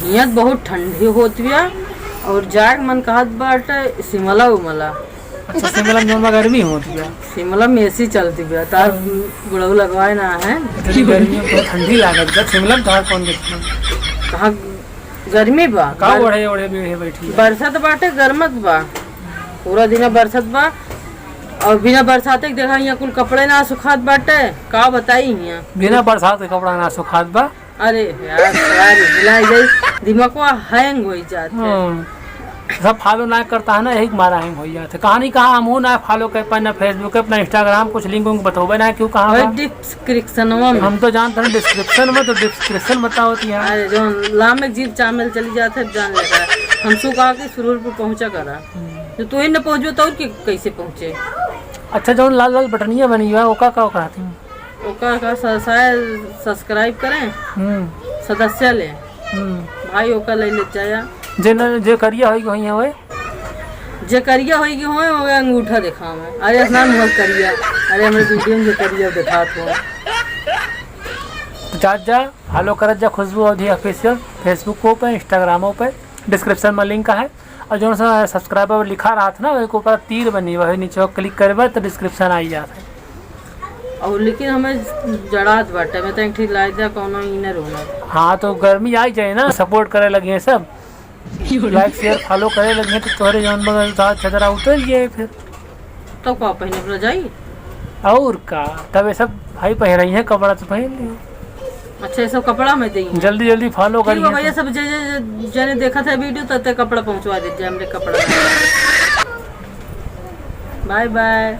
हियत बहुत ठंडी होती है और जाग मन कहत बाटे शिमला उमला। अच्छा शिमला में गर्मी होती है। शिमला में एसी चलती है तार गुड़ऊ लगवाए ना है। इतनी गर्मी में तो ठंडी लागत है शिमला में। कहाँ कौन देखना कहाँ गर्मी बा का ओढ़े ओढ़े बैठी बरसात बाटे गर्मत बा पूरा दिन बरसात बा और बिना बरसाते के देखा यहाँ कुल कपड़े ना सुखात बाटे का बताई यहाँ बिना बरसात के कपड़ा ना सुखात बा। अरे यार हिलाई जाई दिमाग हैंग हो जाते सब फॉलो ना करता है ना यही मारा हैंग हो जाते। कहानी कहाँ हम ना फॉलो कर पाए ना फेसबुक अपना इंस्टाग्राम कुछ लिंक उंक बताओ ना क्यों कहाँ डिस्क्रिप्शन में हम तो जानते हैं डिस्क्रिप्शन में तो डिस्क्रिप्शन बताओ है। अरे जो लाम में जीप चामेल चली जाते जान लेगा हम सु कहा कि सुरूरपुर पहुंचा करा तो तू ही न पहुंचो तो और कैसे पहुंचे। अच्छा जो लाल लाल बटनिया बनी हुआ ओका का कहती हूँ ओका का सब्सक्राइब करें सदस्य ले भाई ओका ले ले जाया जे करिया होई होई होए जे करिया होई कि होए हो अंगूठा दिखा मैं। अरे स्नान मत करिया अरे हमरे वीडियो में जे करिया दिखा तो जा फॉलो करत जा खुशबू अवधी ऑफिशियल फेसबुक पे इंस्टाग्रामों पे डिस्क्रिप्शन में लिंक है और जो सा सब्सक्राइबर लिखा रहा था ना वही ऊपर तीर बनी हुआ है नीचे क्लिक करबे तो डिस्क्रिप्शन आई जाता है। और लेकिन हमें जड़ात बाटे मैं तो ठीक लाई दिया कोनो इनर होना। हाँ तो गर्मी आई जाए ना सपोर्ट करे लगे हैं सब लाइक शेयर फॉलो करे लगे तो तुम्हारे जान बगल चदरा उतर गए फिर तो का पहने पर जाई और का तब सब भाई पहन रही है कपड़ा तो पहन लियो। अच्छा ये सब कपड़ा में दी जल्दी जल्दी फॉलो करिए भैया सब जने देखा था वीडियो तब कपड़ा पहुंचवा दीजिए हमरे कपड़ा। Bye bye.